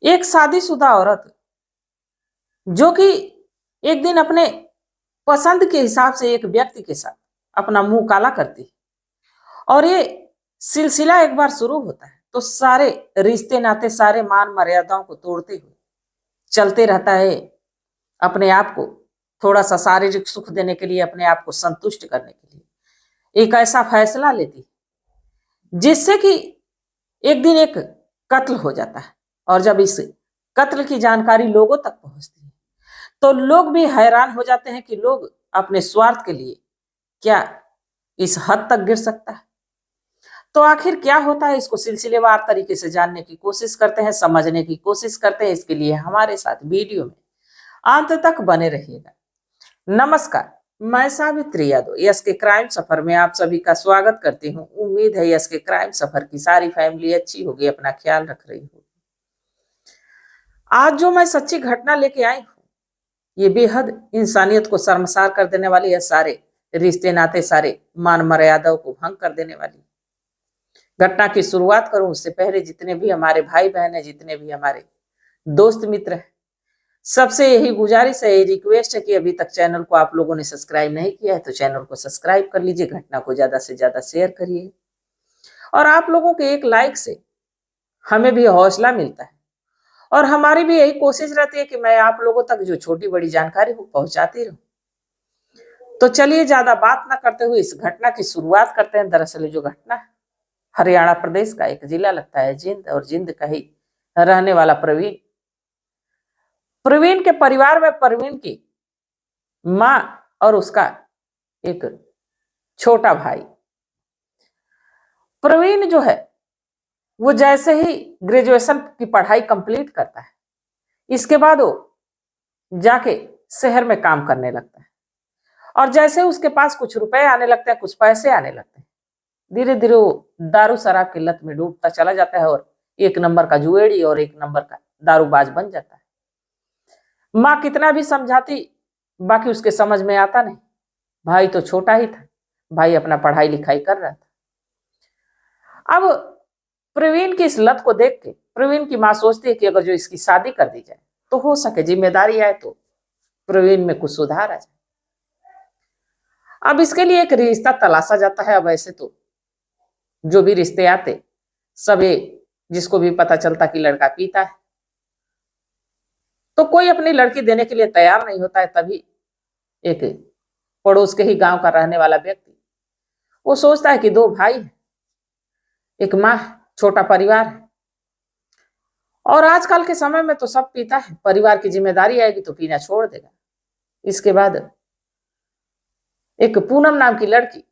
एक शादीशुदा औरत जो कि एक दिन अपने पसंद के हिसाब से एक व्यक्ति के साथ अपना मुंह काला करती है और ये सिलसिला एक बार शुरू होता है तो सारे रिश्ते नाते सारे मान मर्यादाओं को तोड़ते हुए चलते रहता है। अपने आप को थोड़ा सा शारीरिक सुख देने के लिए, अपने आप को संतुष्ट करने के लिए एक ऐसा फैसला लेती है जिससे कि एक दिन एक कत्ल हो जाता है। और जब इस कत्ल की जानकारी लोगों तक पहुंचती है तो लोग भी हैरान हो जाते हैं कि लोग अपने स्वार्थ के लिए क्या इस हद तक गिर सकता है। तो आखिर क्या होता है, इसको सिलसिलेवार तरीके से जानने की कोशिश करते हैं, समझने की कोशिश करते हैं। इसके लिए हमारे साथ वीडियो में अंत तक बने रहिएगा। नमस्कार, मैं सावित्री यादव यस के क्राइम सफर में आप सभी का स्वागत करती हूँ। उम्मीद है यस के क्राइम सफर की सारी फैमिली अच्छी होगी, अपना ख्याल रख रही होगी। आज जो मैं सच्ची घटना लेके आई हूँ ये बेहद इंसानियत को शर्मसार कर देने वाली है, सारे रिश्ते नाते सारे मान मर्यादाओं को भंग कर देने वाली घटना की शुरुआत करूं उससे पहले जितने भी हमारे भाई बहन है, जितने भी हमारे दोस्त मित्र हैं, सबसे यही गुजारिश है, यही रिक्वेस्ट है कि अभी तक चैनल को आप लोगों ने सब्सक्राइब नहीं किया है तो चैनल को सब्सक्राइब कर लीजिए, घटना को ज्यादा से ज्यादा शेयर करिए। और आप लोगों के एक लाइक से हमें भी हौसला मिलता है और हमारी भी यही कोशिश रहती है कि मैं आप लोगों तक जो छोटी बड़ी जानकारी हो पहुंचाती रहूं। तो चलिए ज्यादा बात ना करते हुए इस घटना की शुरुआत करते हैं। दरअसल जो घटना है हरियाणा प्रदेश का एक जिला लगता है जिंद, और जिंद का ही रहने वाला प्रवीण। प्रवीण के परिवार में प्रवीण की माँ और उसका एक छोटा भाई। प्रवीण जो है वो जैसे ही ग्रेजुएशन की पढ़ाई कंप्लीट करता है इसके बाद वो जाके शहर में काम करने लगता है और जैसे उसके पास कुछ रुपए आने लगते हैं, कुछ पैसे आने लगते हैं, धीरे धीरे वो दारू शराब की लत में डूबता चला जाता है और एक नंबर का जुएड़ी और एक नंबर का दारूबाज बन जाता है। माँ कितना भी समझाती बाकी उसके समझ में आता नहीं। भाई तो छोटा ही था, भाई अपना पढ़ाई लिखाई कर रहा था। अब प्रवीण की इस लत को देख के प्रवीण की माँ सोचती है कि अगर जो इसकी शादी कर दी जाए तो हो सके जिम्मेदारी आए तो प्रवीण में कुछ सुधार आ जाए। अब इसके लिए एक रिश्ता तलाशा जाता है। अब ऐसे तो जो भी रिश्ते आते सभी, जिसको भी पता चलता कि लड़का पीता है तो कोई अपनी लड़की देने के लिए तैयार नहीं होता है। तभी एक पड़ोस के ही गांव का रहने वाला व्यक्ति वो सोचता है कि दो भाई हैं, एक माँ, छोटा परिवार है और आजकल के समय में तो सब पीता है, परिवार की जिम्मेदारी आएगी तो पीना छोड़ देगा। इसके बाद एक पूनम नाम की लड़की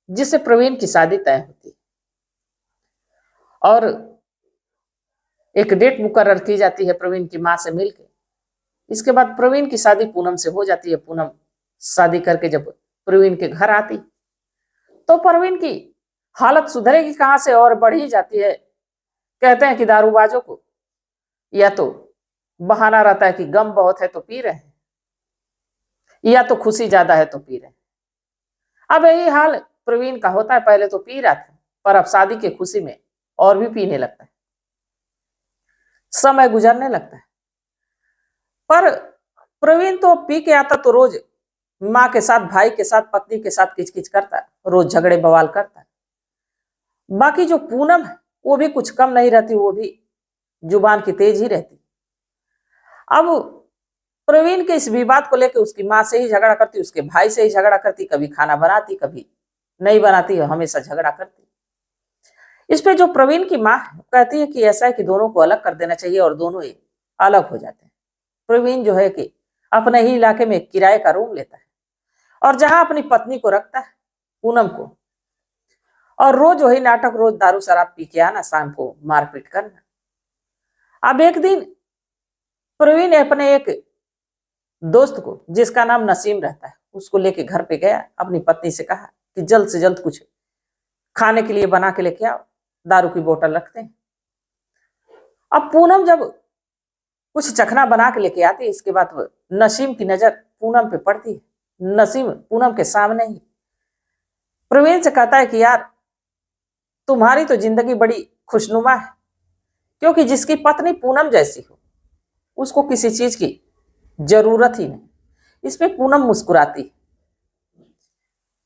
जिससे प्रवीण की शादी तय होती है और एक डेट मुकर्रर की जाती है प्रवीण की माँ से मिलकर। इसके बाद प्रवीण की शादी पूनम से हो जाती है। पूनम शादी करके जब प्रवीण के घर आती तो प्रवीण की हालत सुधरेगी कहां से और बढ़ ही जाती है। कहते हैं कि दारूबाजों को या तो बहाना रहता है कि गम बहुत है तो पी रहे हैं, या तो खुशी ज्यादा है तो पी रहे हैं। अब यही हाल प्रवीण का होता है। पहले तो पी रहा था पर अब शादी की खुशी में और भी पीने लगता है, समय गुजरने लगता है। पर प्रवीण तो पी के आता तो रोज माँ के साथ, भाई के साथ, पत्नी के साथ किचकिच करता है, रोज झगड़े बवाल करता है। बाकी जो पूनम है वो भी कुछ कम नहीं रहती, वो भी जुबान की तेज ही रहती। अब प्रवीण के इस विवाद को लेकर उसकी माँ से ही झगड़ा करती, उसके भाई से ही झगड़ा करती, कभी खाना बनाती कभी नहीं बनाती, हमेशा झगड़ा करती। इस पे जो प्रवीण की माँ कहती है कि ऐसा है कि दोनों को अलग कर देना चाहिए और दोनों ही अलग हो जाते हैं। प्रवीण जो है कि अपने ही इलाके में किराए का रूम लेता है और जहां अपनी पत्नी को रखता है, पूनम को, और रोज वही नाटक, रोज दारू शराब पी के आना, शाम को मारपीट करना। अब एक दिन प्रवीण ने अपने एक दोस्त को जिसका नाम नसीम रहता है उसको लेके घर पे गया, अपनी पत्नी से कहा कि जल्द से जल्द कुछ खाने के लिए बना के लेके आओ, दारू की बोतल रखते हैं। अब पूनम जब कुछ चखना बना के लेके आती है, इसके बाद नसीम की नजर पूनम पे पड़ती है। नसीम पूनम के सामने ही प्रवीण से कहता है कि यार तुम्हारी तो जिंदगी बड़ी खुशनुमा है, क्योंकि जिसकी पत्नी पूनम जैसी हो उसको किसी चीज की जरूरत ही नहीं। इस पे पूनम मुस्कुराती है।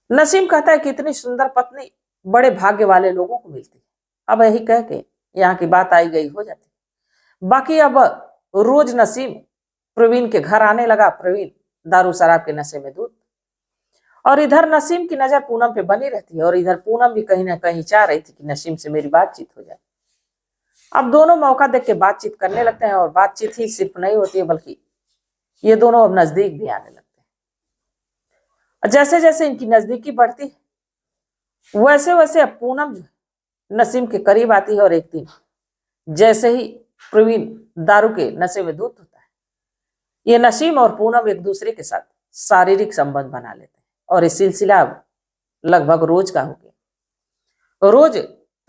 नसीम कहता है कि इतनी सुंदर पत्नी बड़े भाग्य वाले लोगों को मिलती है। अब यही कह के यहाँ की बात आई गई हो जाती। बाकी अब रोज नसीम प्रवीण के घर आने लगा। प्रवीण दारू शराब के नशे में धुत, और इधर नसीम की नजर पूनम पे बनी रहती है, और इधर पूनम भी कहीं ना कहीं चाह रही थी कि नसीम से मेरी बातचीत हो जाए। अब दोनों मौका देख के बातचीत करने लगते हैं, और बातचीत ही सिर्फ नहीं होती है बल्कि ये दोनों अब नजदीक भी आने लगते हैं। जैसे जैसे इनकी नजदीकी बढ़ती है वैसे वैसे अब पूनम जो नसीम के करीब आती है, और एक दिन जैसे ही प्रवीण दारू के नशे में धुत होता है, ये नसीम और पूनम एक दूसरे के साथ शारीरिक संबंध बना लेते हैं, और ये सिलसिला अब लगभग रोज का हो गया। रोज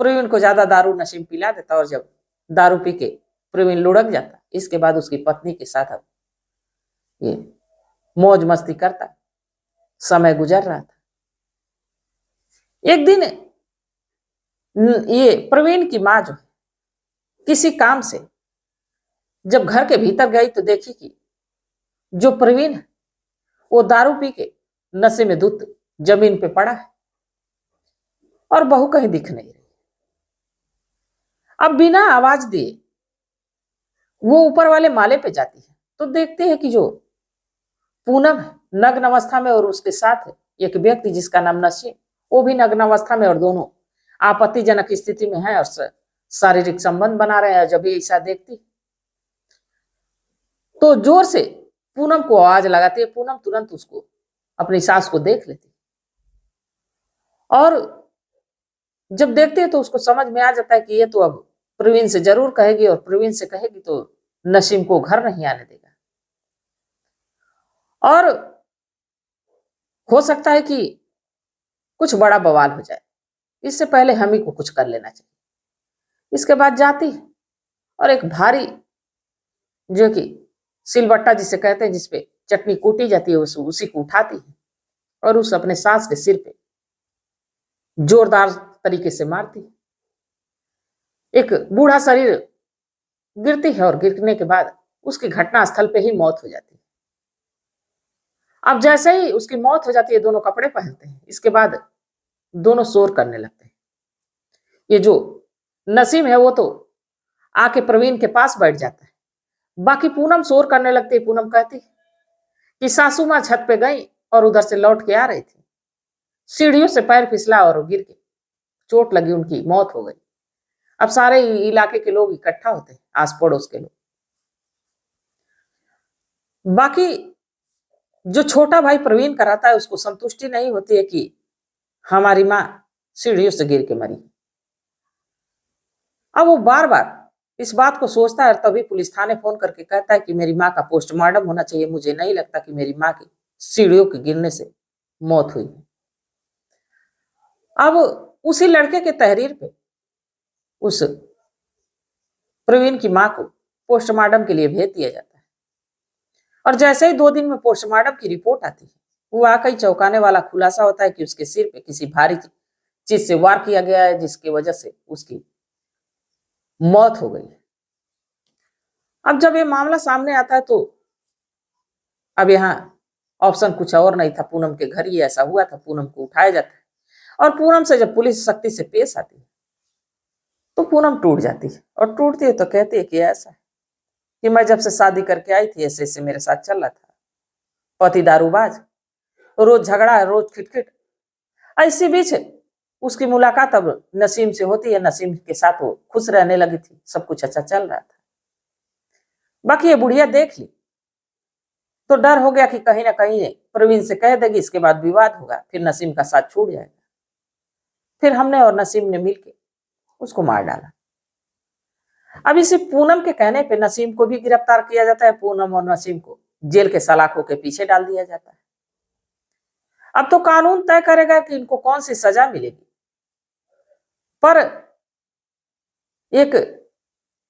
प्रवीण को ज्यादा दारू नसीम पिला देता, और जब दारू पी के प्रवीण लुढ़क जाता, इसके बाद उसकी पत्नी के साथ अब ये मौज मस्ती करता समय गुजर रहा था। एक दिन ये प्रवीण की माँ जो किसी काम से जब घर के भीतर गई तो देखी कि जो प्रवीण है वो दारू पी के नशे में धुत जमीन पे पड़ा है, और बहू कहीं दिख नहीं रही। अब बिना आवाज दिए वो ऊपर वाले माले पे जाती है, तो देखते हैं कि जो पूनम है नग्न अवस्था में, और उसके साथ एक व्यक्ति जिसका नाम नसीम, वो भी नग्न अवस्था में, और दोनों आपत्तिजनक स्थिति में है और शारीरिक संबंध बना रहे हैं। जब ये ऐसा देखती तो जोर से पूनम को आवाज लगाती है। पूनम तुरंत उसको अपनी सास को देख लेती, और जब देखती है तो उसको समझ में आ जाता है कि ये तो अब प्रवीण से जरूर कहेगी, और प्रवीण से कहेगी तो नसीम को घर नहीं आने देगा, और हो सकता है कि कुछ बड़ा बवाल हो जाए। इससे पहले हम ही को कुछ कर लेना चाहिए। इसके बाद जाती है और एक भारी, जो कि सिलबट्टा जिसे कहते हैं, जिसपे चटनी कूटी जाती है, उसी को उठाती है और उस अपने सास के सिर पे जोरदार तरीके से मारती है। एक बूढ़ा शरीर गिरती है, और गिरने के बाद उसकी घटना स्थल पे ही मौत हो जाती है। अब जैसे ही उसकी मौत हो जाती है, दोनों कपड़े पहनते हैं। इसके बाद दोनों शोर करने लगते हैं। ये जो नसीम है वो तो आके प्रवीण के पास बैठ जाता है। बाकी पूनम शोर करने लगती है। पूनम कहती कि सासू माँ छत पे गई और उधर से लौट के आ रही थी, सीढ़ियों से पैर फिसला और गिर के चोट लगी, उनकी मौत हो गई। अब सारे इलाके के लोग इकट्ठा होते हैं, आस पड़ोस के लोग। बाकी जो छोटा भाई प्रवीण कराता है उसको संतुष्टि नहीं होती है कि हमारी माँ सीढ़ियों से गिर के मरी। अब वो बार बार इस बात को सोचता है, और तभी पुलिस थाने फोन करके कहता है कि मेरी माँ का पोस्टमार्टम होना चाहिए, मुझे नहीं लगता कि मेरी माँ की सीढ़ियों के गिरने से मौत हुई है। अब उसी लड़के के तहरीर पे उस प्रवीण की माँ को पोस्टमार्टम के लिए भेज दिया जाता है, और जैसे ही 2 दिन में पोस्टमार्टम की रिपोर्ट आती है, वो वाकई चौंकाने वाला खुलासा होता है कि उसके सिर पे किसी भारी चीज से वार किया गया है, जिसकी वजह से उसकी मौत हो गई है। अब जब ये मामला सामने आता है तो अब यहाँ ऑप्शन कुछ और नहीं था। पूनम के घर ही ऐसा हुआ था। पूनम को उठाया जाता है, और पूनम से जब पुलिस सख्ती से पेश आती है तो पूनम टूट जाती है, और टूटती है तो कहती है कि ऐसा है कि मैं जब से शादी करके आई थी ऐसे ऐसे मेरे साथ चल रहा था, पति दारूबाज, रोज झगड़ा, रोज खिटखिट। इसी बीच उसकी मुलाकात अब नसीम से होती है। नसीम के साथ वो खुश रहने लगी थी, सब कुछ अच्छा चल रहा था। बाकी ये बुढ़िया देख ली तो डर हो गया कि कहीं ना कहीं प्रवीण से कह देगी, इसके बाद विवाद होगा, फिर नसीम का साथ छूट जाएगा। फिर हमने और नसीम ने मिलकर उसको मार डाला। अब इसी पूनम के कहने पे नसीम को भी गिरफ्तार किया जाता है। पूनम और नसीम को जेल के सलाखों के पीछे डाल दिया जाता है। अब तो कानून तय करेगा कि इनको कौन सी सजा मिलेगी, पर एक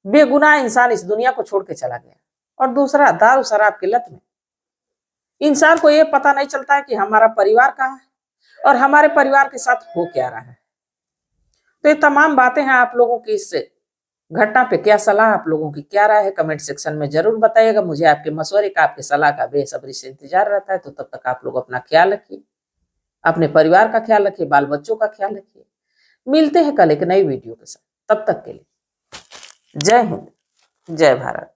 बेगुनाह इंसान इस दुनिया को छोड़ के चला गया, और दूसरा दारू शराब की लत में इंसान को यह पता नहीं चलता है कि हमारा परिवार कहाँ है और हमारे परिवार के साथ हो क्या रहा है। तो ये तमाम बातें हैं आप लोगों की इस घटना पे क्या सलाह, आप लोगों की क्या राय है, कमेंट सेक्शन में जरूर बताइएगा। मुझे आपके मशवरे का, आपके सलाह का बेसब्री से इंतजार रहता है। तो तब तक आप लोग अपना ख्याल रखिए, अपने परिवार का ख्याल रखिए, बाल बच्चों का ख्याल रखिए। मिलते हैं कल एक नई वीडियो के साथ। तब तक के लिए जय हिंद, जय भारत।